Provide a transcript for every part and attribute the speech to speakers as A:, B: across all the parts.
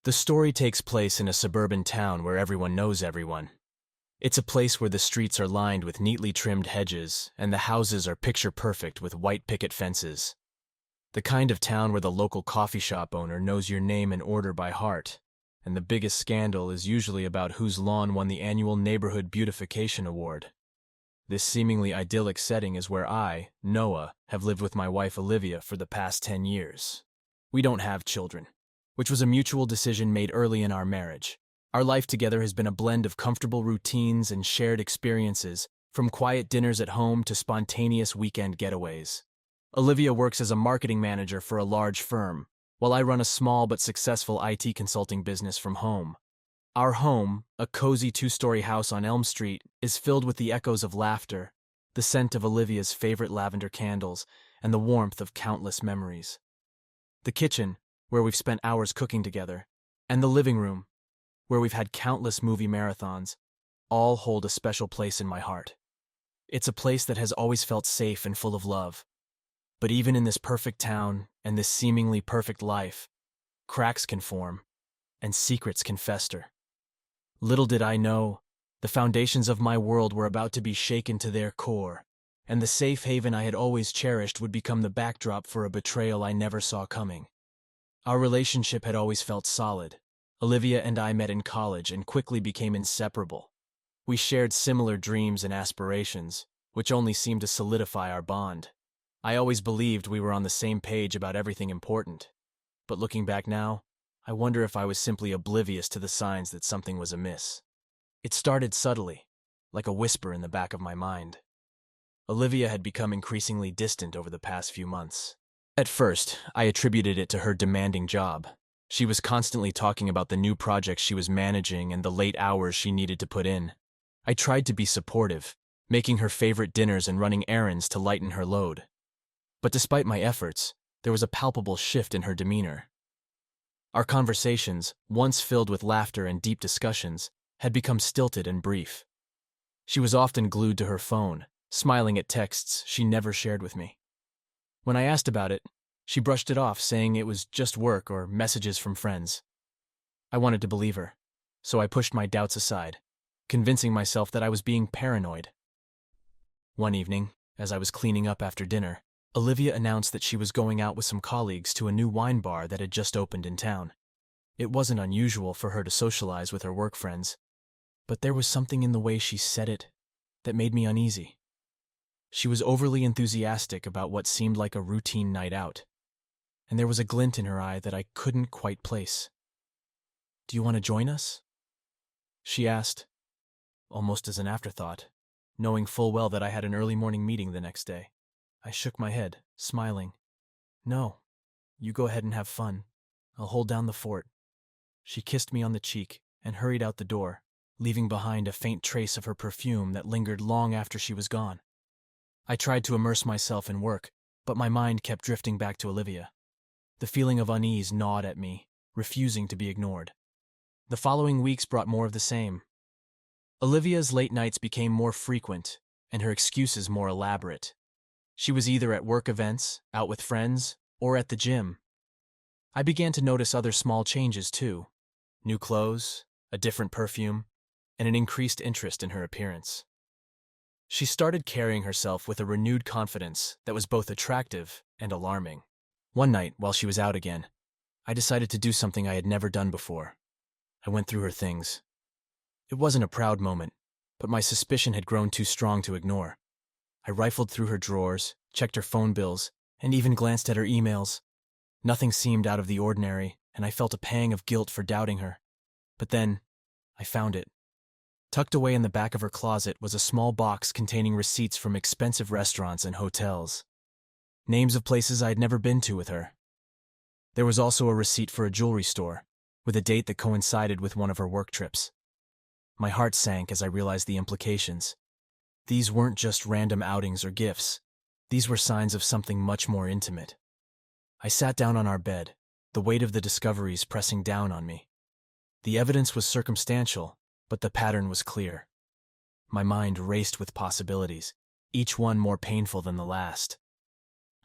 A: The story takes place in a suburban town where everyone knows everyone. It's a place where the streets are lined with neatly trimmed hedges, and the houses are picture-perfect with white picket fences. The kind of town where the local coffee shop owner knows your name and order by heart, and the biggest scandal is usually about whose lawn won the annual Neighborhood Beautification Award. This seemingly idyllic setting is where I, Noah, have lived with my wife Olivia for the past 10 years. We don't have children, which was a mutual decision made early in our marriage. Our life together has been a blend of comfortable routines and shared experiences, from quiet dinners at home to spontaneous weekend getaways. Olivia works as a marketing manager for a large firm, while I run a small but successful IT consulting business from home. Our home, a cozy 2-story house on Elm Street, is filled with the echoes of laughter, the scent of Olivia's favorite lavender candles, and the warmth of countless memories. The kitchen, where we've spent hours cooking together, and the living room, where we've had countless movie marathons, all hold a special place in my heart. It's a place that has always felt safe and full of love. But even in this perfect town and this seemingly perfect life, cracks can form, and secrets can fester. Little did I know, the foundations of my world were about to be shaken to their core, and the safe haven I had always cherished would become the backdrop for a betrayal I never saw coming. Our relationship had always felt solid. Olivia and I met in college and quickly became inseparable. We shared similar dreams and aspirations, which only seemed to solidify our bond. I always believed we were on the same page about everything important. But looking back now, I wonder if I was simply oblivious to the signs that something was amiss. It started subtly, like a whisper in the back of my mind. Olivia had become increasingly distant over the past few months. At first, I attributed it to her demanding job. She was constantly talking about the new projects she was managing and the late hours she needed to put in. I tried to be supportive, making her favorite dinners and running errands to lighten her load. But despite my efforts, there was a palpable shift in her demeanor. Our conversations, once filled with laughter and deep discussions, had become stilted and brief. She was often glued to her phone, smiling at texts she never shared with me. When I asked about it, she brushed it off, saying it was just work or messages from friends. I wanted to believe her, so I pushed my doubts aside, convincing myself that I was being paranoid. One evening, as I was cleaning up after dinner, Olivia announced that she was going out with some colleagues to a new wine bar that had just opened in town. It wasn't unusual for her to socialize with her work friends, but there was something in the way she said it that made me uneasy. She was overly enthusiastic about what seemed like a routine night out, and there was a glint in her eye that I couldn't quite place. "Do you want to join us?" she asked, almost as an afterthought, knowing full well that I had an early morning meeting the next day. I shook my head, smiling. "No, you go ahead and have fun. I'll hold down the fort." She kissed me on the cheek and hurried out the door, leaving behind a faint trace of her perfume that lingered long after she was gone. I tried to immerse myself in work, but my mind kept drifting back to Olivia. The feeling of unease gnawed at me, refusing to be ignored. The following weeks brought more of the same. Olivia's late nights became more frequent, and her excuses more elaborate. She was either at work events, out with friends, or at the gym. I began to notice other small changes too. New clothes, a different perfume, and an increased interest in her appearance. She started carrying herself with a renewed confidence that was both attractive and alarming. One night, while she was out again, I decided to do something I had never done before. I went through her things. It wasn't a proud moment, but my suspicion had grown too strong to ignore. I rifled through her drawers, checked her phone bills, and even glanced at her emails. Nothing seemed out of the ordinary, and I felt a pang of guilt for doubting her. But then, I found it. Tucked away in the back of her closet was a small box containing receipts from expensive restaurants and hotels. Names of places I had never been to with her. There was also a receipt for a jewelry store, with a date that coincided with one of her work trips. My heart sank as I realized the implications. These weren't just random outings or gifts. These were signs of something much more intimate. I sat down on our bed, the weight of the discoveries pressing down on me. The evidence was circumstantial, but the pattern was clear. My mind raced with possibilities, each one more painful than the last.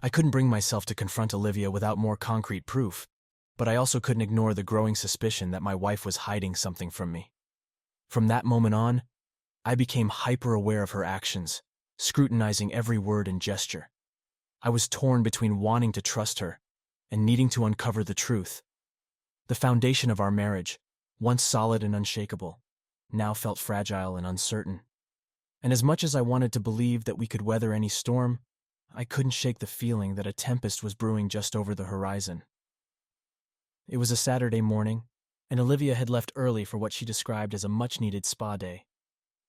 A: I couldn't bring myself to confront Olivia without more concrete proof, but I also couldn't ignore the growing suspicion that my wife was hiding something from me. From that moment on, I became hyper-aware of her actions, scrutinizing every word and gesture. I was torn between wanting to trust her and needing to uncover the truth. The foundation of our marriage, once solid and unshakable, now felt fragile and uncertain. And as much as I wanted to believe that we could weather any storm, I couldn't shake the feeling that a tempest was brewing just over the horizon. It was a Saturday morning, and Olivia had left early for what she described as a much-needed spa day.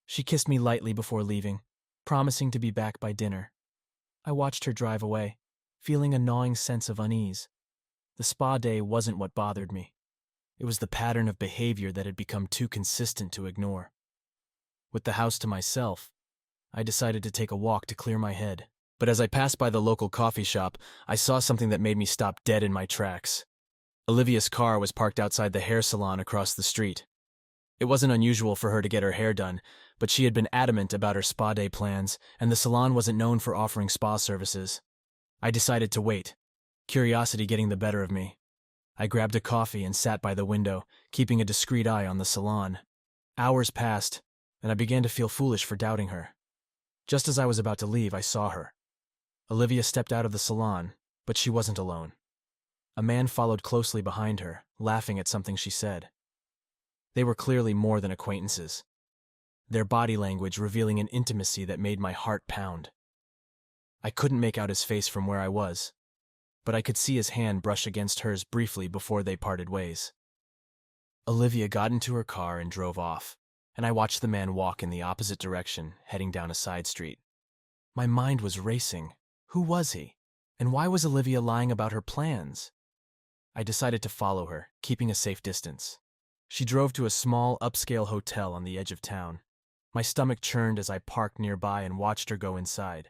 A: She kissed me lightly before leaving, promising to be back by dinner. I watched her drive away, feeling a gnawing sense of unease. The spa day wasn't what bothered me. It was the pattern of behavior that had become too consistent to ignore. With the house to myself, I decided to take a walk to clear my head. But as I passed by the local coffee shop, I saw something that made me stop dead in my tracks. Olivia's car was parked outside the hair salon across the street. It wasn't unusual for her to get her hair done, but she had been adamant about her spa day plans, and the salon wasn't known for offering spa services. I decided to wait, curiosity getting the better of me. I grabbed a coffee and sat by the window, keeping a discreet eye on the salon. Hours passed, and I began to feel foolish for doubting her. Just as I was about to leave, I saw her. Olivia stepped out of the salon, but she wasn't alone. A man followed closely behind her, laughing at something she said. They were clearly more than acquaintances, their body language revealing an intimacy that made my heart pound. I couldn't make out his face from where I was, but I could see his hand brush against hers briefly before they parted ways. Olivia got into her car and drove off, and I watched the man walk in the opposite direction, heading down a side street. My mind was racing. Who was he? And why was Olivia lying about her plans? I decided to follow her, keeping a safe distance. She drove to a small, upscale hotel on the edge of town. My stomach churned as I parked nearby and watched her go inside.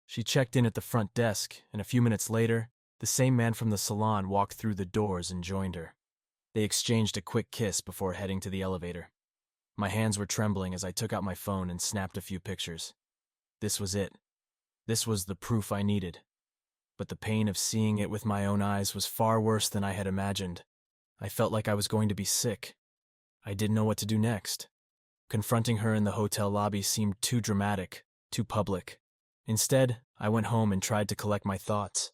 A: She checked in at the front desk, and a few minutes later, the same man from the salon walked through the doors and joined her. They exchanged a quick kiss before heading to the elevator. My hands were trembling as I took out my phone and snapped a few pictures. This was it. This was the proof I needed. But the pain of seeing it with my own eyes was far worse than I had imagined. I felt like I was going to be sick. I didn't know what to do next. Confronting her in the hotel lobby seemed too dramatic, too public. Instead, I went home and tried to collect my thoughts.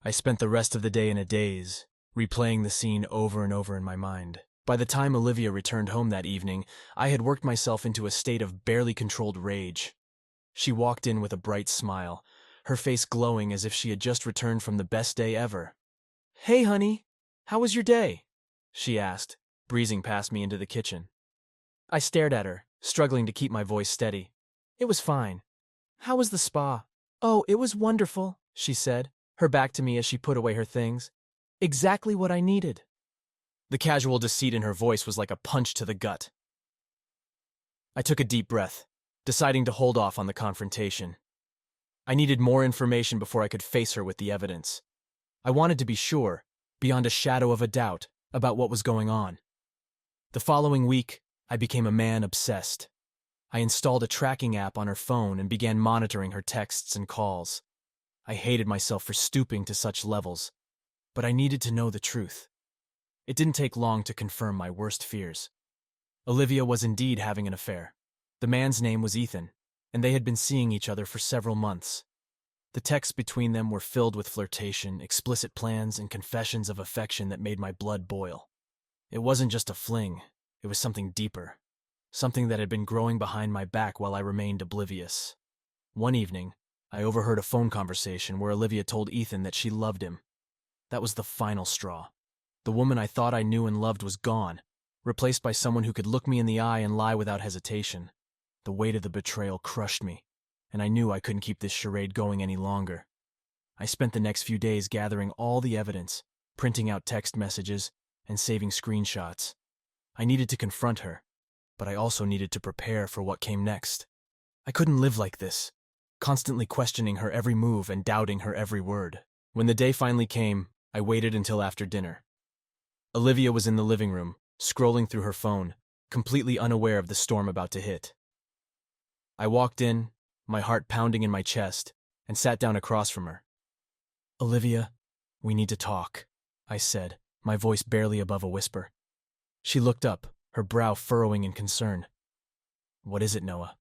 A: I spent the rest of the day in a daze, replaying the scene over and over in my mind. By the time Olivia returned home that evening, I had worked myself into a state of barely controlled rage. She walked in with a bright smile, her face glowing as if she had just returned from the best day ever. "Hey, honey, how was your day?" she asked, breezing past me into the kitchen. I stared at her, struggling to keep my voice steady. "It was fine. How was the spa?" "Oh, it was wonderful," she said, her back to me as she put away her things. "Exactly what I needed." The casual deceit in her voice was like a punch to the gut. I took a deep breath, deciding to hold off on the confrontation. I needed more information before I could face her with the evidence. I wanted to be sure, beyond a shadow of a doubt, about what was going on. The following week, I became a man obsessed. I installed a tracking app on her phone and began monitoring her texts and calls. I hated myself for stooping to such levels, but I needed to know the truth. It didn't take long to confirm my worst fears. Olivia was indeed having an affair. The man's name was Ethan, and they had been seeing each other for several months. The texts between them were filled with flirtation, explicit plans, and confessions of affection that made my blood boil. It wasn't just a fling, it was something deeper, something that had been growing behind my back while I remained oblivious. One evening, I overheard a phone conversation where Olivia told Ethan that she loved him. That was the final straw. The woman I thought I knew and loved was gone, replaced by someone who could look me in the eye and lie without hesitation. The weight of the betrayal crushed me, and I knew I couldn't keep this charade going any longer. I spent the next few days gathering all the evidence, printing out text messages, and saving screenshots. I needed to confront her, but I also needed to prepare for what came next. I couldn't live like this, constantly questioning her every move and doubting her every word. When the day finally came, I waited until after dinner. Olivia was in the living room, scrolling through her phone, completely unaware of the storm about to hit. I walked in, my heart pounding in my chest, and sat down across from her. "Olivia, we need to talk," I said, my voice barely above a whisper. She looked up, her brow furrowing in concern. What is it, Noah?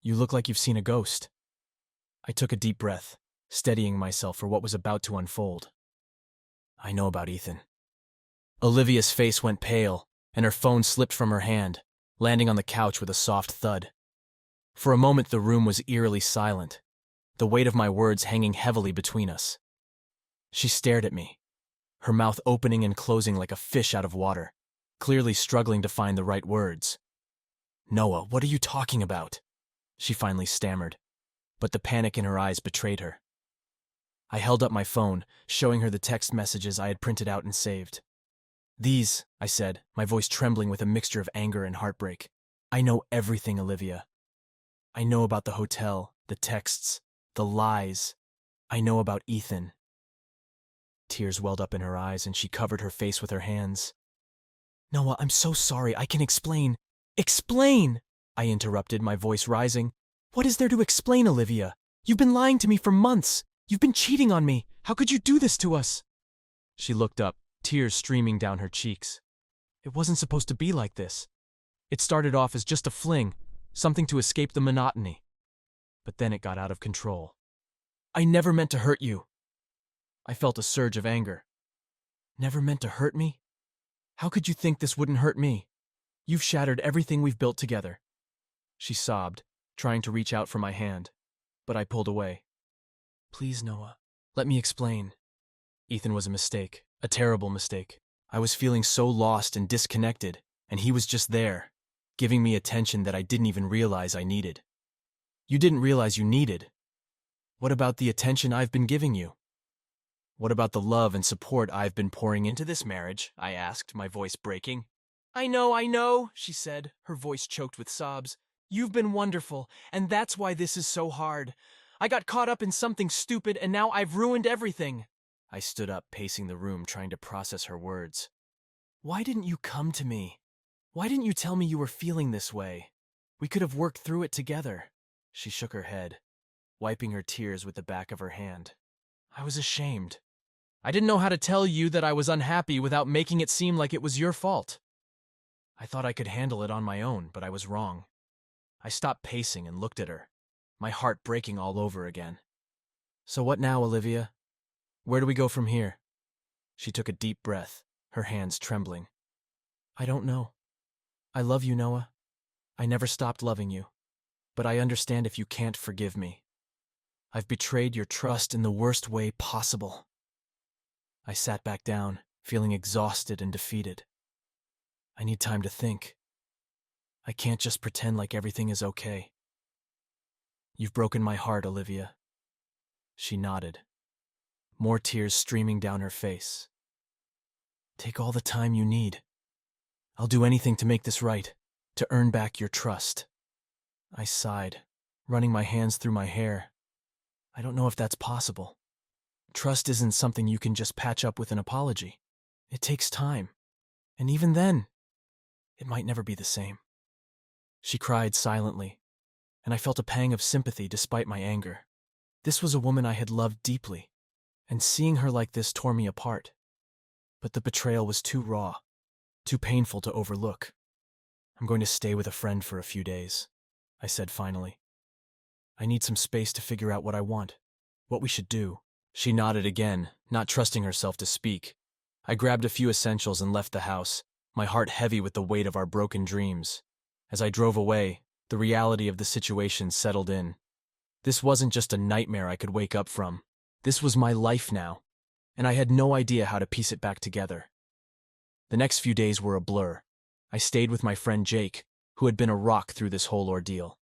A: You look like you've seen a ghost. I took a deep breath, steadying myself for what was about to unfold. I know about Ethan. Olivia's face went pale, and her phone slipped from her hand, landing on the couch with a soft thud. For a moment the room was eerily silent, the weight of my words hanging heavily between us. She stared at me, her mouth opening and closing like a fish out of water, clearly struggling to find the right words. Noah, what are you talking about? She finally stammered, but the panic in her eyes betrayed her. I held up my phone, showing her the text messages I had printed out and saved. These, I said, my voice trembling with a mixture of anger and heartbreak. I know everything, Olivia. I know about the hotel, the texts, the lies. I know about Ethan. Tears welled up in her eyes and she covered her face with her hands. Noah, I'm so sorry. I can explain. Explain! I interrupted, my voice rising. What is there to explain, Olivia? You've been lying to me for months. You've been cheating on me. How could you do this to us? She looked up, tears streaming down her cheeks. It wasn't supposed to be like this. It started off as just a fling, something to escape the monotony. But then it got out of control. I never meant to hurt you. I felt a surge of anger. Never meant to hurt me? How could you think this wouldn't hurt me? You've shattered everything we've built together. She sobbed, trying to reach out for my hand, but I pulled away. Please, Noah, let me explain. Ethan was a mistake, a terrible mistake. I was feeling so lost and disconnected, and he was just there, giving me attention that I didn't even realize I needed. You didn't realize you needed. What about the attention I've been giving you? What about the love and support I've been pouring into this marriage? I asked, my voice breaking. I know, she said, her voice choked with sobs. You've been wonderful, and that's why this is so hard. I got caught up in something stupid, and now I've ruined everything. I stood up, pacing the room, trying to process her words. Why didn't you come to me? Why didn't you tell me you were feeling this way? We could have worked through it together. She shook her head, wiping her tears with the back of her hand. I was ashamed. I didn't know how to tell you that I was unhappy without making it seem like it was your fault. I thought I could handle it on my own, but I was wrong. I stopped pacing and looked at her, my heart breaking all over again. So what now, Olivia? Where do we go from here? She took a deep breath, her hands trembling. I don't know. I love you, Noah. I never stopped loving you. But I understand if you can't forgive me. I've betrayed your trust in the worst way possible. I sat back down, feeling exhausted and defeated. I need time to think. I can't just pretend like everything is okay. You've broken my heart, Olivia. She nodded, more tears streaming down her face. Take all the time you need. I'll do anything to make this right, to earn back your trust. I sighed, running my hands through my hair. I don't know if that's possible. Trust isn't something you can just patch up with an apology. It takes time. And even then, it might never be the same. She cried silently, and I felt a pang of sympathy despite my anger. This was a woman I had loved deeply, and seeing her like this tore me apart. But the betrayal was too raw, too painful to overlook. I'm going to stay with a friend for a few days, I said finally. I need some space to figure out what I want, what we should do. She nodded again, not trusting herself to speak. I grabbed a few essentials and left the house, my heart heavy with the weight of our broken dreams. As I drove away, the reality of the situation settled in. This wasn't just a nightmare I could wake up from. This was my life now, and I had no idea how to piece it back together. The next few days were a blur. I stayed with my friend Jake, who had been a rock through this whole ordeal.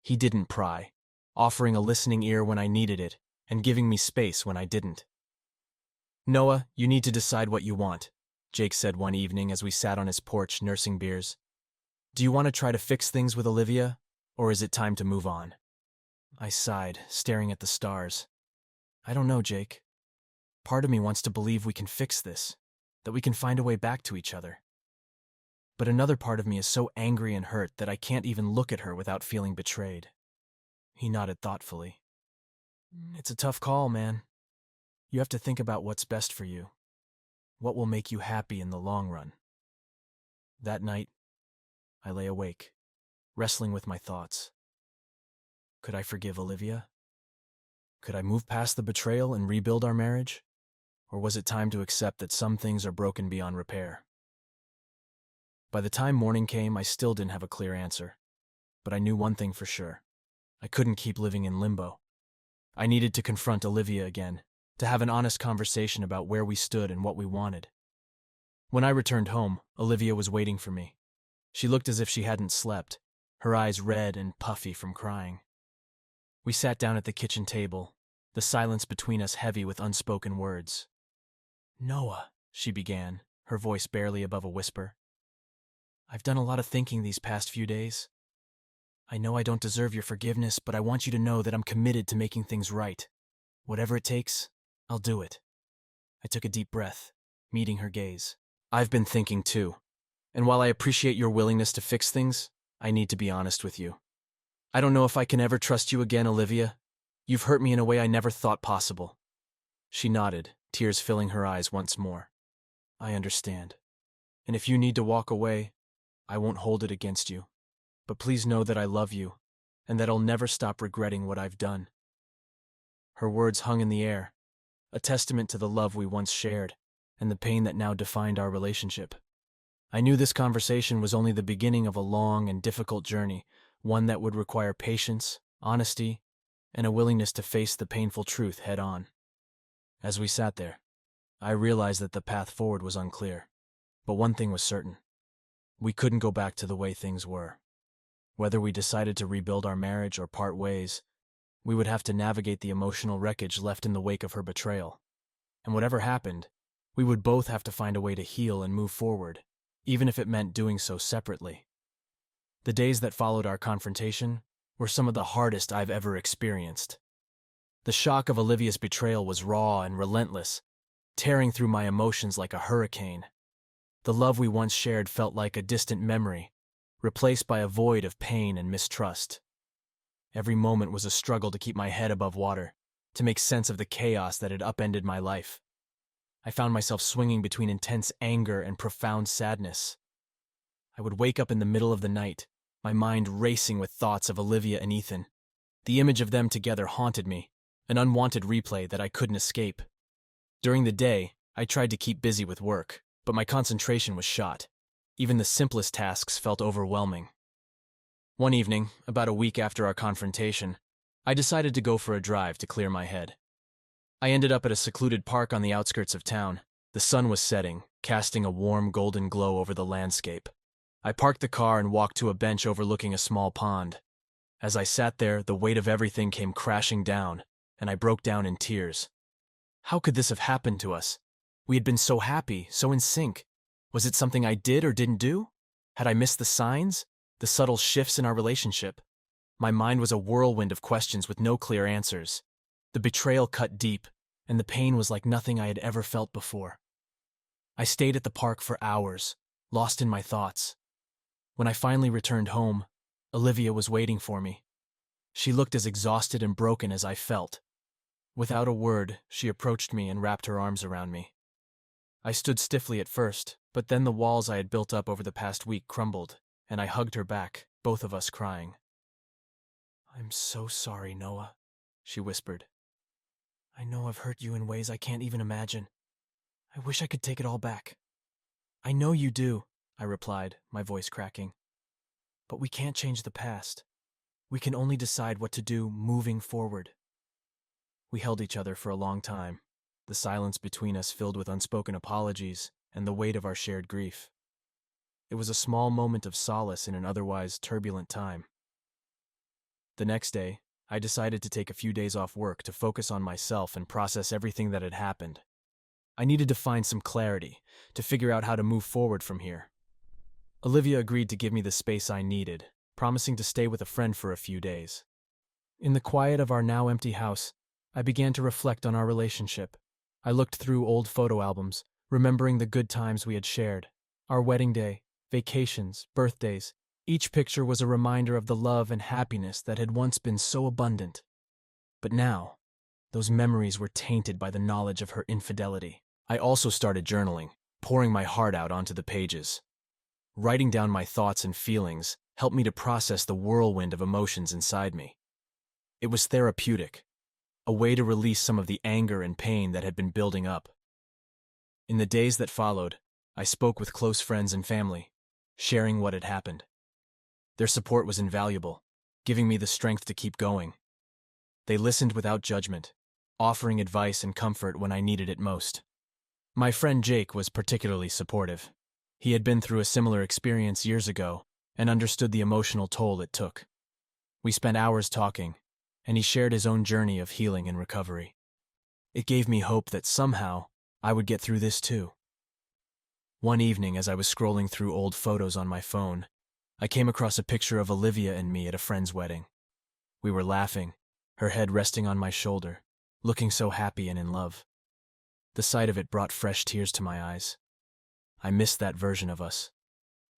A: He didn't pry, offering a listening ear when I needed it, and giving me space when I didn't. Noah, you need to decide what you want, Jake said one evening as we sat on his porch nursing beers. Do you want to try to fix things with Olivia, or is it time to move on? I sighed, staring at the stars. I don't know, Jake. Part of me wants to believe we can fix this, that we can find a way back to each other. But another part of me is so angry and hurt that I can't even look at her without feeling betrayed. He nodded thoughtfully. It's a tough call, man. You have to think about what's best for you. What will make you happy in the long run? That night, I lay awake, wrestling with my thoughts. Could I forgive Olivia? Could I move past the betrayal and rebuild our marriage? Or was it time to accept that some things are broken beyond repair? By the time morning came, I still didn't have a clear answer. But I knew one thing for sure. I couldn't keep living in limbo. I needed to confront Olivia again, to have an honest conversation about where we stood and what we wanted. When I returned home, Olivia was waiting for me. She looked as if she hadn't slept, her eyes red and puffy from crying. We sat down at the kitchen table, the silence between us heavy with unspoken words. "Noah," she began, her voice barely above a whisper. "I've done a lot of thinking these past few days. I know I don't deserve your forgiveness, but I want you to know that I'm committed to making things right. Whatever it takes, I'll do it." I took a deep breath, meeting her gaze. "I've been thinking too, and while I appreciate your willingness to fix things, I need to be honest with you. I don't know if I can ever trust you again, Olivia. You've hurt me in a way I never thought possible." She nodded, tears filling her eyes once more. "I understand. And if you need to walk away, I won't hold it against you. But please know that I love you, and that I'll never stop regretting what I've done." Her words hung in the air, a testament to the love we once shared, and the pain that now defined our relationship. I knew this conversation was only the beginning of a long and difficult journey, one that would require patience, honesty, and a willingness to face the painful truth head on. As we sat there, I realized that the path forward was unclear. But one thing was certain. We couldn't go back to the way things were. Whether we decided to rebuild our marriage or part ways, we would have to navigate the emotional wreckage left in the wake of her betrayal. And whatever happened, we would both have to find a way to heal and move forward, even if it meant doing so separately. The days that followed our confrontation were some of the hardest I've ever experienced. The shock of Olivia's betrayal was raw and relentless, tearing through my emotions like a hurricane. The love we once shared felt like a distant memory, replaced by a void of pain and mistrust. Every moment was a struggle to keep my head above water, to make sense of the chaos that had upended my life. I found myself swinging between intense anger and profound sadness. I would wake up in the middle of the night, my mind racing with thoughts of Olivia and Ethan. The image of them together haunted me, an unwanted replay that I couldn't escape. During the day, I tried to keep busy with work, but my concentration was shot. Even the simplest tasks felt overwhelming. One evening, about a week after our confrontation, I decided to go for a drive to clear my head. I ended up at a secluded park on the outskirts of town. The sun was setting, casting a warm golden glow over the landscape. I parked the car and walked to a bench overlooking a small pond. As I sat there, the weight of everything came crashing down, and I broke down in tears. How could this have happened to us? We had been so happy, so in sync. Was it something I did or didn't do? Had I missed the signs, the subtle shifts in our relationship? My mind was a whirlwind of questions with no clear answers. The betrayal cut deep, and the pain was like nothing I had ever felt before. I stayed at the park for hours, lost in my thoughts. When I finally returned home, Olivia was waiting for me. She looked as exhausted and broken as I felt. Without a word, she approached me and wrapped her arms around me. I stood stiffly at first, but then the walls I had built up over the past week crumbled, and I hugged her back, both of us crying. "I'm so sorry, Noah," she whispered. "I know I've hurt you in ways I can't even imagine. I wish I could take it all back." "I know you do," I replied, my voice cracking. "But we can't change the past. We can only decide what to do moving forward." We held each other for a long time, the silence between us filled with unspoken apologies and the weight of our shared grief. It was a small moment of solace in an otherwise turbulent time. The next day, I decided to take a few days off work to focus on myself and process everything that had happened. I needed to find some clarity, to figure out how to move forward from here. Olivia agreed to give me the space I needed, promising to stay with a friend for a few days. In the quiet of our now empty house, I began to reflect on our relationship. I looked through old photo albums, remembering the good times we had shared. Our wedding day, vacations, birthdays. Each picture was a reminder of the love and happiness that had once been so abundant. But now, those memories were tainted by the knowledge of her infidelity. I also started journaling, pouring my heart out onto the pages. Writing down my thoughts and feelings helped me to process the whirlwind of emotions inside me. It was therapeutic, a way to release some of the anger and pain that had been building up. In the days that followed, I spoke with close friends and family, sharing what had happened. Their support was invaluable, giving me the strength to keep going. They listened without judgment, offering advice and comfort when I needed it most. My friend Jake was particularly supportive. He had been through a similar experience years ago and understood the emotional toll it took. We spent hours talking, and he shared his own journey of healing and recovery. It gave me hope that somehow I would get through this too. One evening, as I was scrolling through old photos on my phone, I came across a picture of Olivia and me at a friend's wedding. We were laughing, her head resting on my shoulder, looking so happy and in love. The sight of it brought fresh tears to my eyes. I missed that version of us,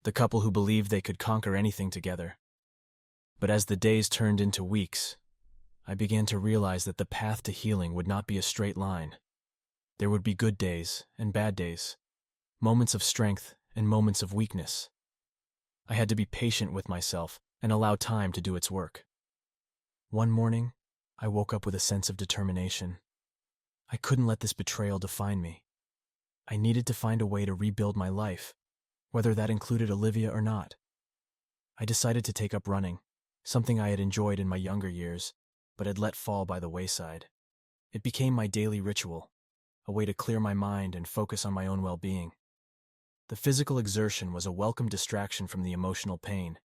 A: the couple who believed they could conquer anything together. But as the days turned into weeks, I began to realize that the path to healing would not be a straight line. There would be good days and bad days, moments of strength and moments of weakness. I had to be patient with myself and allow time to do its work. One morning, I woke up with a sense of determination. I couldn't let this betrayal define me. I needed to find a way to rebuild my life, whether that included Olivia or not. I decided to take up running, something I had enjoyed in my younger years, but had let fall by the wayside. It became my daily ritual, a way to clear my mind and focus on my own well-being. The physical exertion was a welcome distraction from the emotional pain.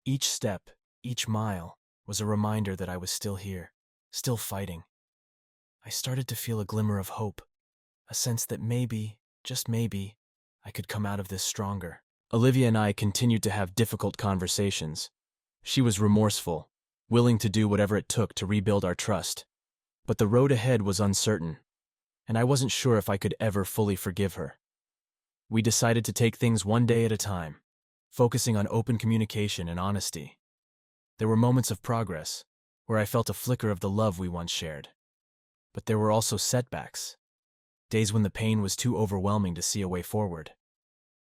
A: Each step, each mile, was a reminder that I was still here, still fighting. I started to feel a glimmer of hope, a sense that maybe, just maybe, I could come out of this stronger. Olivia and I continued to have difficult conversations. She was remorseful, willing to do whatever it took to rebuild our trust. But the road ahead was uncertain, and I wasn't sure if I could ever fully forgive her. We decided to take things one day at a time, focusing on open communication and honesty. There were moments of progress, where I felt a flicker of the love we once shared. But there were also setbacks, days when the pain was too overwhelming to see a way forward.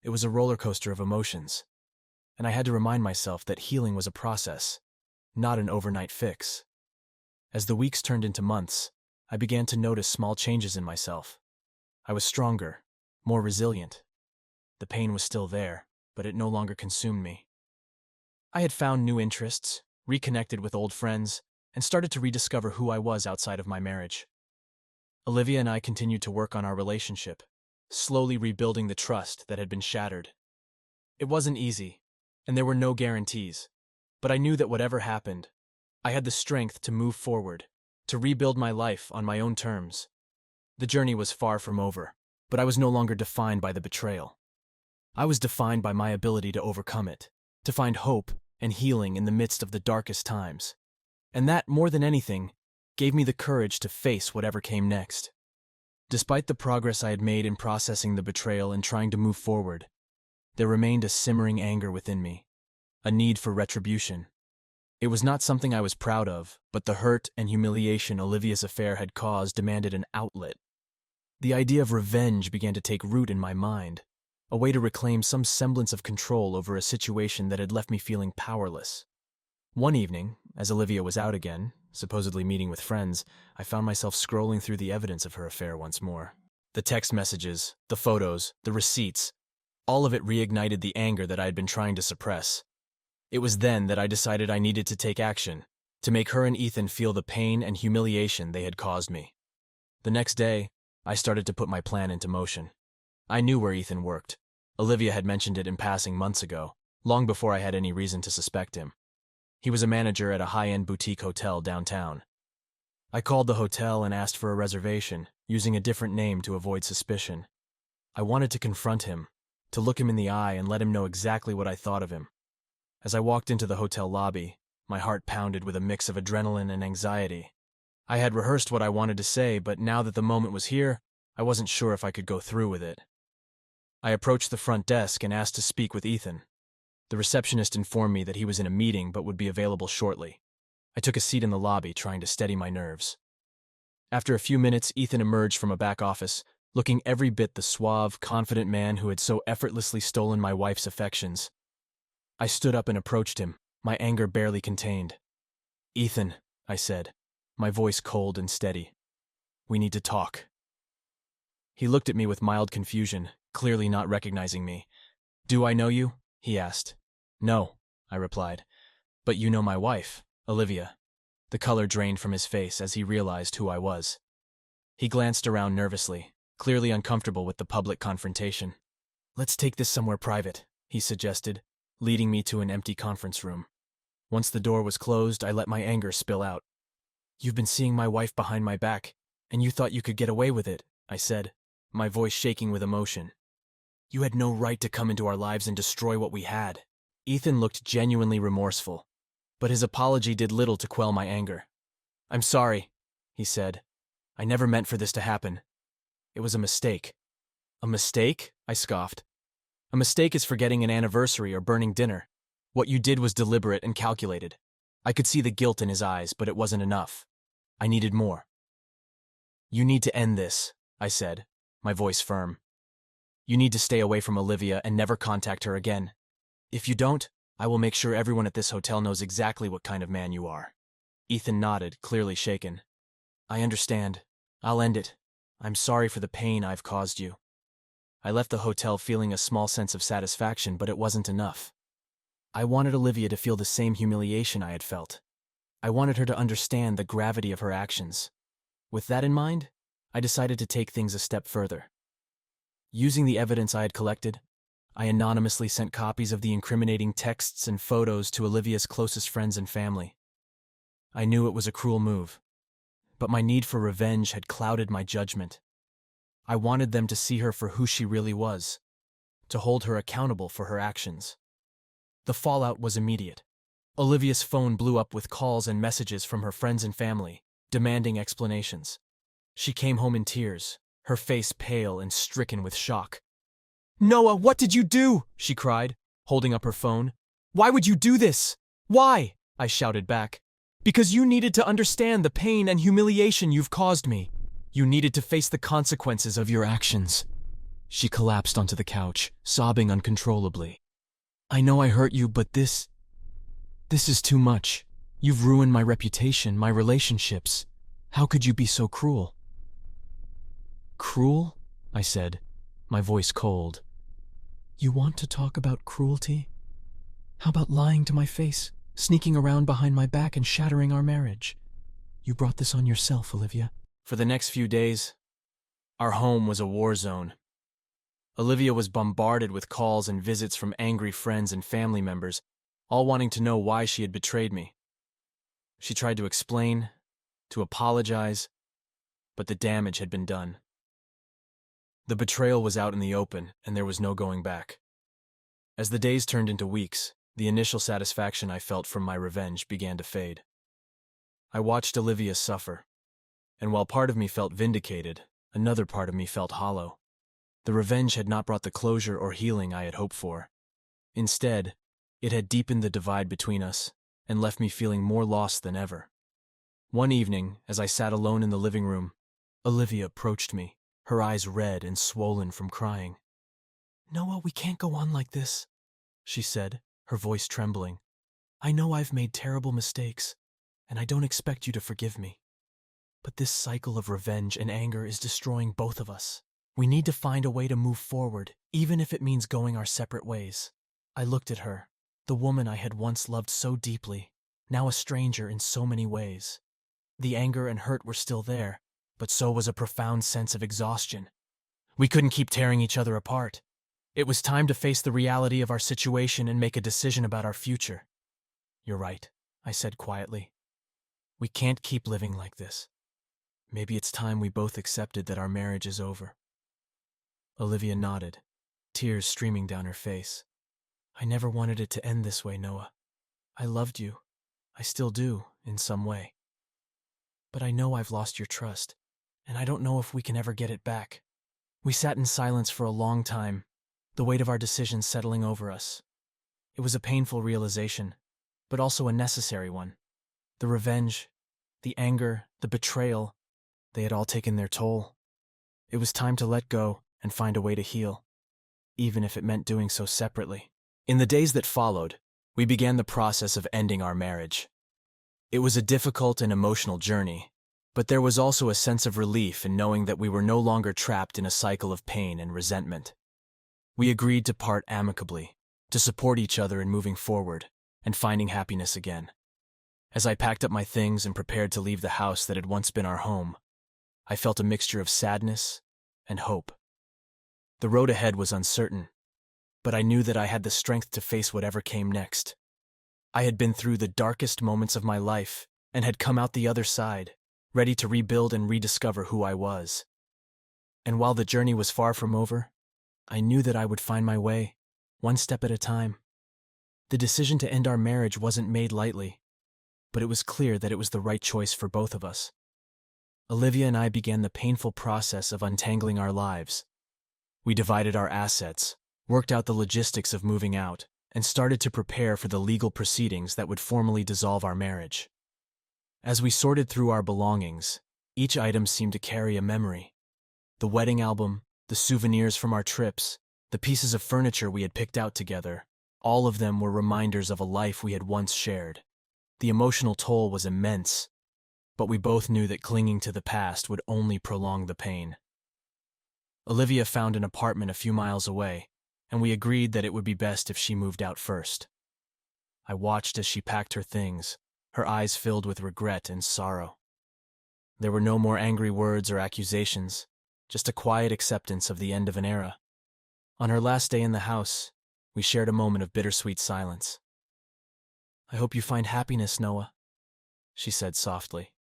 A: It was a roller coaster of emotions, and I had to remind myself that healing was a process, not an overnight fix. As the weeks turned into months, I began to notice small changes in myself. I was stronger, more resilient. The pain was still there, but it no longer consumed me. I had found new interests, reconnected with old friends, and started to rediscover who I was outside of my marriage. Olivia and I continued to work on our relationship, slowly rebuilding the trust that had been shattered. It wasn't easy, and there were no guarantees, but I knew that whatever happened, I had the strength to move forward, to rebuild my life on my own terms. The journey was far from over, but I was no longer defined by the betrayal. I was defined by my ability to overcome it, to find hope and healing in the midst of the darkest times. And that, more than anything, gave me the courage to face whatever came next. Despite the progress I had made in processing the betrayal and trying to move forward, there remained a simmering anger within me, a need for retribution. It was not something I was proud of, but the hurt and humiliation Olivia's affair had caused demanded an outlet. The idea of revenge began to take root in my mind, a way to reclaim some semblance of control over a situation that had left me feeling powerless. One evening, as Olivia was out again, supposedly meeting with friends, I found myself scrolling through the evidence of her affair once more. The text messages, the photos, the receipts, all of it reignited the anger that I had been trying to suppress. It was then that I decided I needed to take action, to make her and Ethan feel the pain and humiliation they had caused me. The next day, I started to put my plan into motion. I knew where Ethan worked. Olivia had mentioned it in passing months ago, long before I had any reason to suspect him. He was a manager at a high-end boutique hotel downtown. I called the hotel and asked for a reservation, using a different name to avoid suspicion. I wanted to confront him, to look him in the eye and let him know exactly what I thought of him. As I walked into the hotel lobby, my heart pounded with a mix of adrenaline and anxiety. I had rehearsed what I wanted to say, but now that the moment was here, I wasn't sure if I could go through with it. I approached the front desk and asked to speak with Ethan. The receptionist informed me that he was in a meeting but would be available shortly. I took a seat in the lobby, trying to steady my nerves. After a few minutes, Ethan emerged from a back office, looking every bit the suave, confident man who had so effortlessly stolen my wife's affections. I stood up and approached him, my anger barely contained. "Ethan," I said, my voice cold and steady. "We need to talk." He looked at me with mild confusion, clearly not recognizing me. "Do I know you?" he asked. "No," I replied. "But you know my wife, Olivia." The color drained from his face as he realized who I was. He glanced around nervously, clearly uncomfortable with the public confrontation. "Let's take this somewhere private," he suggested, leading me to an empty conference room. Once the door was closed, I let my anger spill out. "You've been seeing my wife behind my back, and you thought you could get away with it," I said, my voice shaking with emotion. "You had no right to come into our lives and destroy what we had." Ethan looked genuinely remorseful, but his apology did little to quell my anger. "I'm sorry," he said. "I never meant for this to happen. It was a mistake." "A mistake?" I scoffed. "A mistake is forgetting an anniversary or burning dinner. What you did was deliberate and calculated." I could see the guilt in his eyes, but it wasn't enough. I needed more. "You need to end this," I said, my voice firm. "You need to stay away from Olivia and never contact her again. If you don't, I will make sure everyone at this hotel knows exactly what kind of man you are." Ethan nodded, clearly shaken. "I understand. I'll end it. I'm sorry for the pain I've caused you." I left the hotel feeling a small sense of satisfaction, but it wasn't enough. I wanted Olivia to feel the same humiliation I had felt. I wanted her to understand the gravity of her actions. With that in mind, I decided to take things a step further. Using the evidence I had collected, I anonymously sent copies of the incriminating texts and photos to Olivia's closest friends and family. I knew it was a cruel move, but my need for revenge had clouded my judgment. I wanted them to see her for who she really was, to hold her accountable for her actions. The fallout was immediate. Olivia's phone blew up with calls and messages from her friends and family, demanding explanations. She came home in tears, her face pale and stricken with shock. "Noah, what did you do?" she cried, holding up her phone. "Why would you do this?" "Why?" I shouted back. "Because you needed to understand the pain and humiliation you've caused me. You needed to face the consequences of your actions." She collapsed onto the couch, sobbing uncontrollably. "I know I hurt you, but this is too much. You've ruined my reputation, my relationships. How could you be so cruel?" "Cruel?" I said, my voice cold. "You want to talk about cruelty? How about lying to my face, sneaking around behind my back and shattering our marriage? You brought this on yourself, Olivia." For the next few days, our home was a war zone. Olivia was bombarded with calls and visits from angry friends and family members, all wanting to know why she had betrayed me. She tried to explain, to apologize, but the damage had been done. The betrayal was out in the open, and there was no going back. As the days turned into weeks, the initial satisfaction I felt from my revenge began to fade. I watched Olivia suffer, and while part of me felt vindicated, another part of me felt hollow. The revenge had not brought the closure or healing I had hoped for. Instead, it had deepened the divide between us and left me feeling more lost than ever. One evening, as I sat alone in the living room, Olivia approached me, her eyes red and swollen from crying. "Noah, we can't go on like this," she said, her voice trembling. "I know I've made terrible mistakes, and I don't expect you to forgive me. But this cycle of revenge and anger is destroying both of us. We need to find a way to move forward, even if it means going our separate ways." I looked at her, the woman I had once loved so deeply, now a stranger in so many ways. The anger and hurt were still there, but so was a profound sense of exhaustion. We couldn't keep tearing each other apart. It was time to face the reality of our situation and make a decision about our future. "You're right," I said quietly. "We can't keep living like this. Maybe it's time we both accepted that our marriage is over." Olivia nodded, tears streaming down her face. "I never wanted it to end this way, Noah. I loved you. I still do, in some way. But I know I've lost your trust, and I don't know if we can ever get it back." We sat in silence for a long time, the weight of our decisions settling over us. It was a painful realization, but also a necessary one. The revenge, the anger, the betrayal, they had all taken their toll. It was time to let go and find a way to heal, even if it meant doing so separately. In the days that followed, we began the process of ending our marriage. It was a difficult and emotional journey, but there was also a sense of relief in knowing that we were no longer trapped in a cycle of pain and resentment. We agreed to part amicably, to support each other in moving forward and finding happiness again. As I packed up my things and prepared to leave the house that had once been our home, I felt a mixture of sadness and hope. The road ahead was uncertain, but I knew that I had the strength to face whatever came next. I had been through the darkest moments of my life and had come out the other side, ready to rebuild and rediscover who I was. And while the journey was far from over, I knew that I would find my way, one step at a time. The decision to end our marriage wasn't made lightly, but it was clear that it was the right choice for both of us. Olivia and I began the painful process of untangling our lives. We divided our assets, worked out the logistics of moving out, and started to prepare for the legal proceedings that would formally dissolve our marriage. As we sorted through our belongings, each item seemed to carry a memory. The wedding album, the souvenirs from our trips, the pieces of furniture we had picked out together, all of them were reminders of a life we had once shared. The emotional toll was immense, but we both knew that clinging to the past would only prolong the pain. Olivia found an apartment a few miles away, and we agreed that it would be best if she moved out first. I watched as she packed her things, her eyes filled with regret and sorrow. There were no more angry words or accusations, just a quiet acceptance of the end of an era. On her last day in the house, we shared a moment of bittersweet silence. "I hope you find happiness, Noah," she said softly.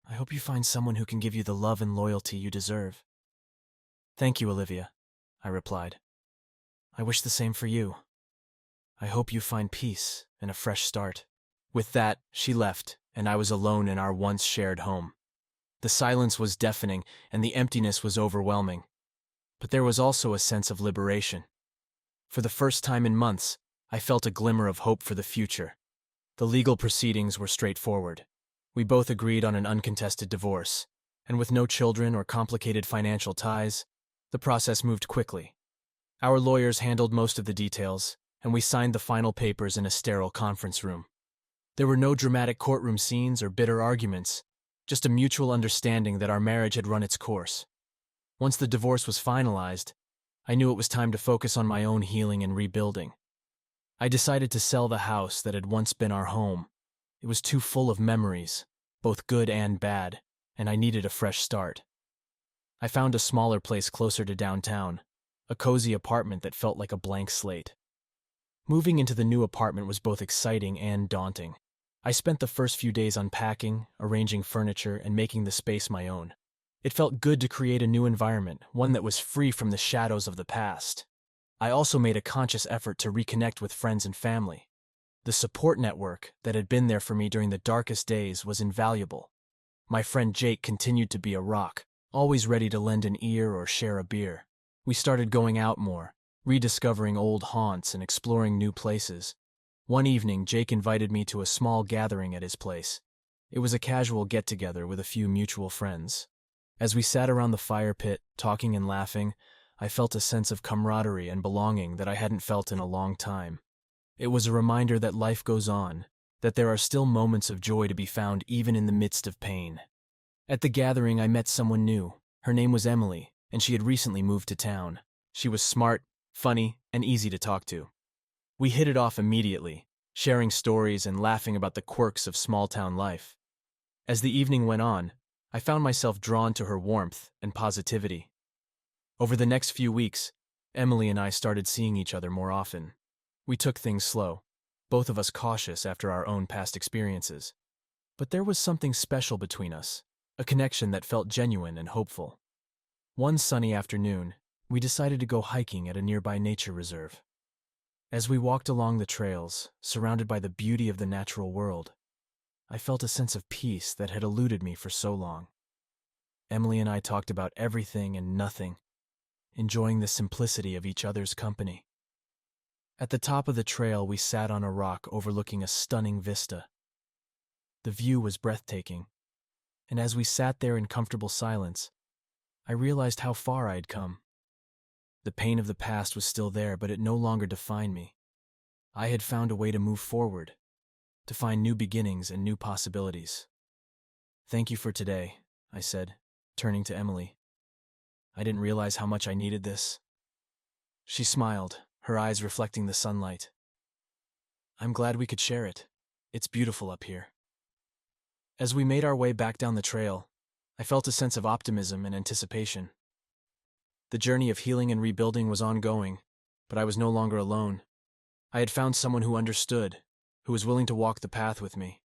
A: "I hope you find someone who can give you the love and loyalty you deserve." "Thank you, Olivia," I replied. "I wish the same for you. I hope you find peace and a fresh start." With that, she left, and I was alone in our once shared home. The silence was deafening, and the emptiness was overwhelming. But there was also a sense of liberation. For the first time in months, I felt a glimmer of hope for the future. The legal proceedings were straightforward. We both agreed on an uncontested divorce, and with no children or complicated financial ties, the process moved quickly. Our lawyers handled most of the details, and we signed the final papers in a sterile conference room. There were no dramatic courtroom scenes or bitter arguments, just a mutual understanding that our marriage had run its course. Once the divorce was finalized, I knew it was time to focus on my own healing and rebuilding. I decided to sell the house that had once been our home. It was too full of memories, both good and bad, and I needed a fresh start. I found a smaller place closer to downtown, a cozy apartment that felt like a blank slate. Moving into the new apartment was both exciting and daunting. I spent the first few days unpacking, arranging furniture, and making the space my own. It felt good to create a new environment, one that was free from the shadows of the past. I also made a conscious effort to reconnect with friends and family. The support network that had been there for me during the darkest days was invaluable. My friend Jake continued to be a rock, always ready to lend an ear or share a beer. We started going out more, rediscovering old haunts and exploring new places. One evening, Jake invited me to a small gathering at his place. It was a casual get-together with a few mutual friends. As we sat around the fire pit, talking and laughing, I felt a sense of camaraderie and belonging that I hadn't felt in a long time. It was a reminder that life goes on, that there are still moments of joy to be found even in the midst of pain. At the gathering, I met someone new. Her name was Emily, and she had recently moved to town. She was smart, funny, and easy to talk to. We hit it off immediately, sharing stories and laughing about the quirks of small-town life. As the evening went on, I found myself drawn to her warmth and positivity. Over the next few weeks, Emily and I started seeing each other more often. We took things slow, both of us cautious after our own past experiences. But there was something special between us, a connection that felt genuine and hopeful. One sunny afternoon, we decided to go hiking at a nearby nature reserve. As we walked along the trails, surrounded by the beauty of the natural world, I felt a sense of peace that had eluded me for so long. Emily and I talked about everything and nothing, enjoying the simplicity of each other's company. At the top of the trail, we sat on a rock overlooking a stunning vista. The view was breathtaking, and as we sat there in comfortable silence, I realized how far I had come. The pain of the past was still there, but it no longer defined me. I had found a way to move forward, to find new beginnings and new possibilities. "Thank you for today," I said, turning to Emily. "I didn't realize how much I needed this." She smiled, her eyes reflecting the sunlight. "I'm glad we could share it. It's beautiful up here." As we made our way back down the trail, I felt a sense of optimism and anticipation. The journey of healing and rebuilding was ongoing, but I was no longer alone. I had found someone who understood, who was willing to walk the path with me.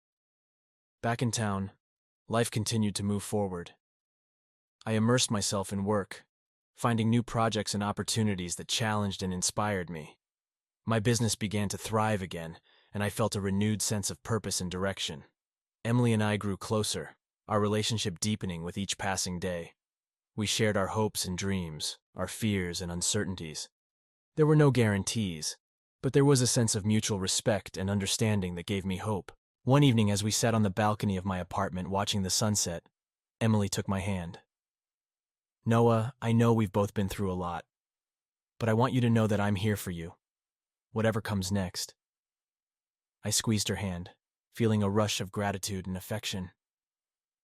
A: Back in town, life continued to move forward. I immersed myself in work, finding new projects and opportunities that challenged and inspired me. My business began to thrive again, and I felt a renewed sense of purpose and direction. Emily and I grew closer, our relationship deepening with each passing day. We shared our hopes and dreams, our fears and uncertainties. There were no guarantees, but there was a sense of mutual respect and understanding that gave me hope. One evening, as we sat on the balcony of my apartment watching the sunset, Emily took my hand. "Noah, I know we've both been through a lot, but I want you to know that I'm here for you, whatever comes next." I squeezed her hand, feeling a rush of gratitude and affection.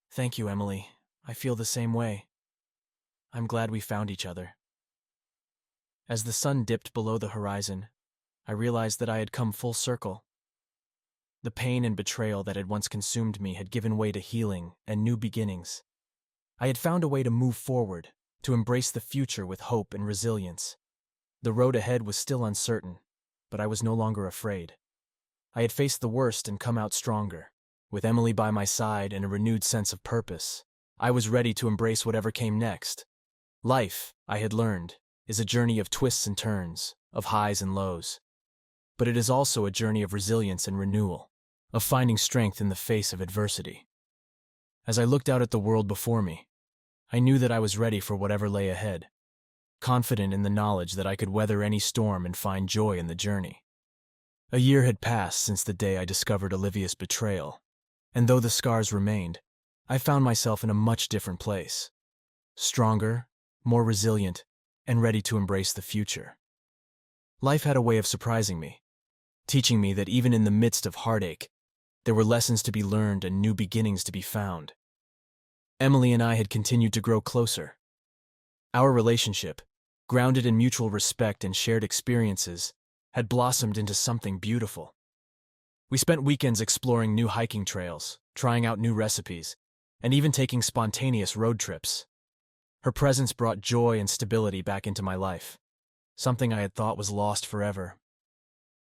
A: "Thank you, Emily. I feel the same way. I'm glad we found each other." As the sun dipped below the horizon, I realized that I had come full circle. The pain and betrayal that had once consumed me had given way to healing and new beginnings. I had found a way to move forward, to embrace the future with hope and resilience. The road ahead was still uncertain, but I was no longer afraid. I had faced the worst and come out stronger. With Emily by my side and a renewed sense of purpose, I was ready to embrace whatever came next. Life, I had learned, is a journey of twists and turns, of highs and lows. But it is also a journey of resilience and renewal, of finding strength in the face of adversity. As I looked out at the world before me, I knew that I was ready for whatever lay ahead, confident in the knowledge that I could weather any storm and find joy in the journey. A year had passed since the day I discovered Olivia's betrayal, and though the scars remained, I found myself in a much different place. Stronger, more resilient, and ready to embrace the future. Life had a way of surprising me, teaching me that even in the midst of heartache, there were lessons to be learned and new beginnings to be found. Emily and I had continued to grow closer. Our relationship, grounded in mutual respect and shared experiences, had blossomed into something beautiful. We spent weekends exploring new hiking trails, trying out new recipes, and even taking spontaneous road trips. Her presence brought joy and stability back into my life, something I had thought was lost forever.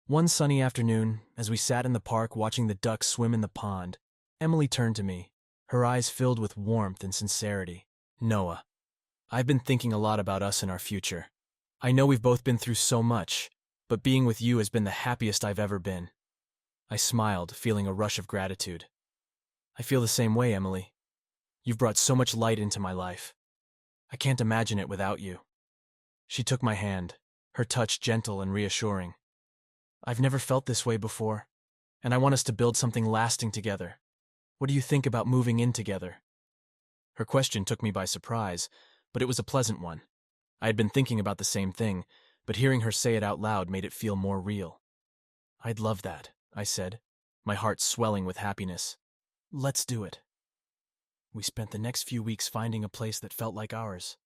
A: One sunny afternoon, as we sat in the park watching the ducks swim in the pond, Emily turned to me, her eyes filled with warmth and sincerity. "Noah, I've been thinking a lot about us and our future. I know we've both been through so much, but being with you has been the happiest I've ever been." I smiled, feeling a rush of gratitude. "I feel the same way, Emily. You've brought so much light into my life. I can't imagine it without you." She took my hand, her touch gentle and reassuring. "I've never felt this way before, and I want us to build something lasting together. What do you think about moving in together?" Her question took me by surprise, but it was a pleasant one. I had been thinking about the same thing, but hearing her say it out loud made it feel more real. "I'd love that," I said, my heart swelling with happiness. "Let's do it." We spent the next few weeks finding a place that felt like ours.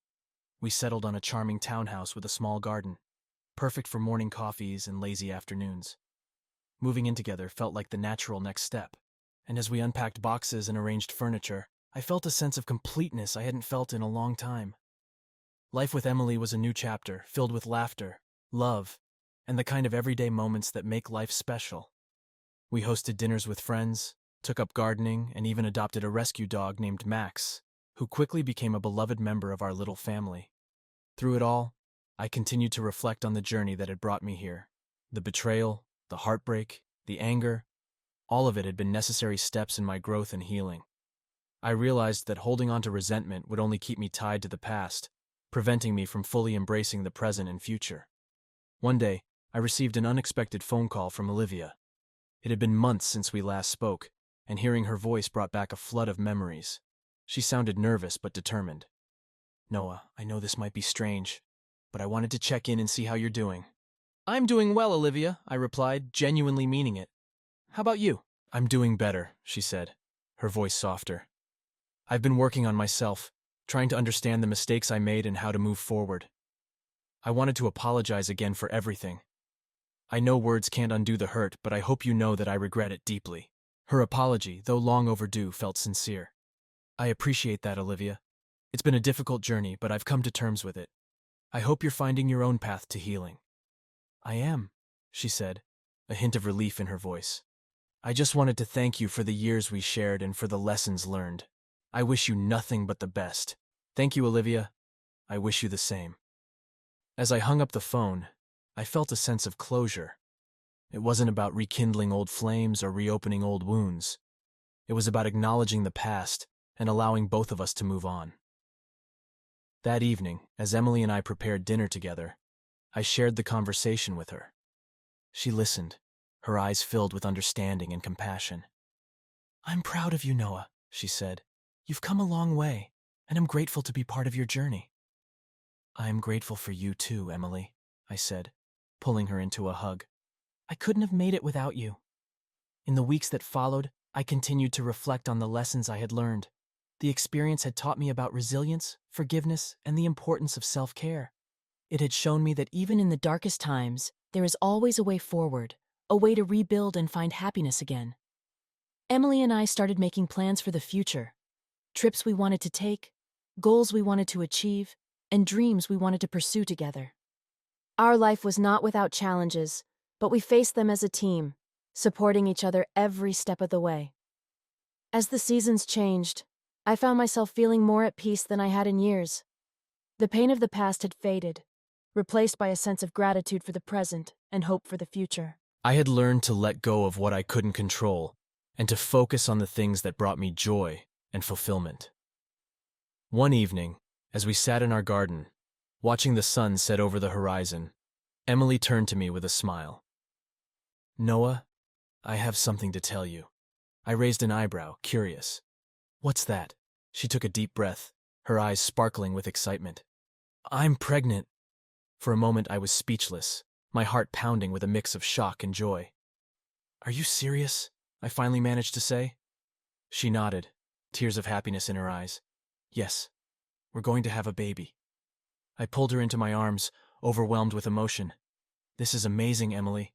A: We settled on a charming townhouse with a small garden, perfect for morning coffees and lazy afternoons. Moving in together felt like the natural next step, and as we unpacked boxes and arranged furniture, I felt a sense of completeness I hadn't felt in a long time. Life with Emily was a new chapter, filled with laughter, love, and the kind of everyday moments that make life special. We hosted dinners with friends, took up gardening, and even adopted a rescue dog named Max, who quickly became a beloved member of our little family. Through it all, I continued to reflect on the journey that had brought me here. The betrayal, the heartbreak, the anger, all of it had been necessary steps in my growth and healing. I realized that holding on to resentment would only keep me tied to the past, preventing me from fully embracing the present and future. One day, I received an unexpected phone call from Olivia. It had been months since we last spoke, and hearing her voice brought back a flood of memories. She sounded nervous but determined. Noah, I know this might be strange, but I wanted to check in and see how you're doing. I'm doing well, Olivia, I replied, genuinely meaning it. How about you? I'm doing better, she said, her voice softer. I've been working on myself, trying to understand the mistakes I made and how to move forward. I wanted to apologize again for everything. I know words can't undo the hurt, but I hope you know that I regret it deeply. Her apology, though long overdue, felt sincere. I appreciate that, Olivia. It's been a difficult journey, but I've come to terms with it. I hope you're finding your own path to healing. I am, she said, a hint of relief in her voice. I just wanted to thank you for the years we shared and for the lessons learned. I wish you nothing but the best. Thank you, Olivia. I wish you the same. As I hung up the phone, I felt a sense of closure. It wasn't about rekindling old flames or reopening old wounds. It was about acknowledging the past and allowing both of us to move on. That evening, as Emily and I prepared dinner together, I shared the conversation with her. She listened, her eyes filled with understanding and compassion. I'm proud of you, Noah, she said. You've come a long way, and I'm grateful to be part of your journey. I'm grateful for you too, Emily, I said, pulling her into a hug. I couldn't have made it without you. In the weeks that followed, I continued to reflect on the lessons I had learned. The experience had taught me about resilience, forgiveness, and the importance of self-care. It had shown me that even in the darkest times, there is always a way forward, a way to rebuild and find happiness again. Emily and I started making plans for the future. Trips we wanted to take, goals we wanted to achieve, and dreams we wanted to pursue together. Our life was not without challenges, but we faced them as a team, supporting each other every step of the way. As the seasons changed, I found myself feeling more at peace than I had in years. The pain of the past had faded, replaced by a sense of gratitude for the present and hope for the future. I had learned to let go of what I couldn't control and to focus on the things that brought me joy and fulfillment. One evening, as we sat in our garden, watching the sun set over the horizon, Emily turned to me with a smile. Noah, I have something to tell you. I raised an eyebrow, curious. What's that? She took a deep breath, her eyes sparkling with excitement. I'm pregnant. For a moment I was speechless, my heart pounding with a mix of shock and joy. Are you serious? I finally managed to say. She nodded, tears of happiness in her eyes. Yes, we're going to have a baby. I pulled her into my arms, overwhelmed with emotion. This is amazing, Emily.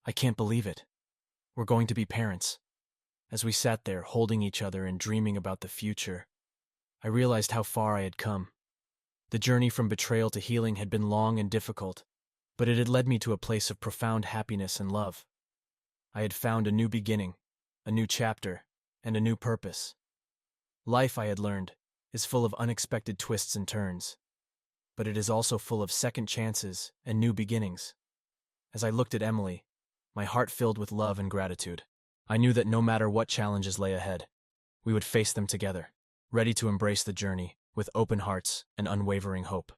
A: I can't believe it. We're going to be parents. As we sat there, holding each other and dreaming about the future, I realized how far I had come. The journey from betrayal to healing had been long and difficult, but it had led me to a place of profound happiness and love. I had found a new beginning, a new chapter, and a new purpose. Life, I had learned, is full of unexpected twists and turns, but it is also full of second chances and new beginnings. As I looked at Emily, my heart filled with love and gratitude. I knew that no matter what challenges lay ahead, we would face them together, ready to embrace the journey with open hearts and unwavering hope.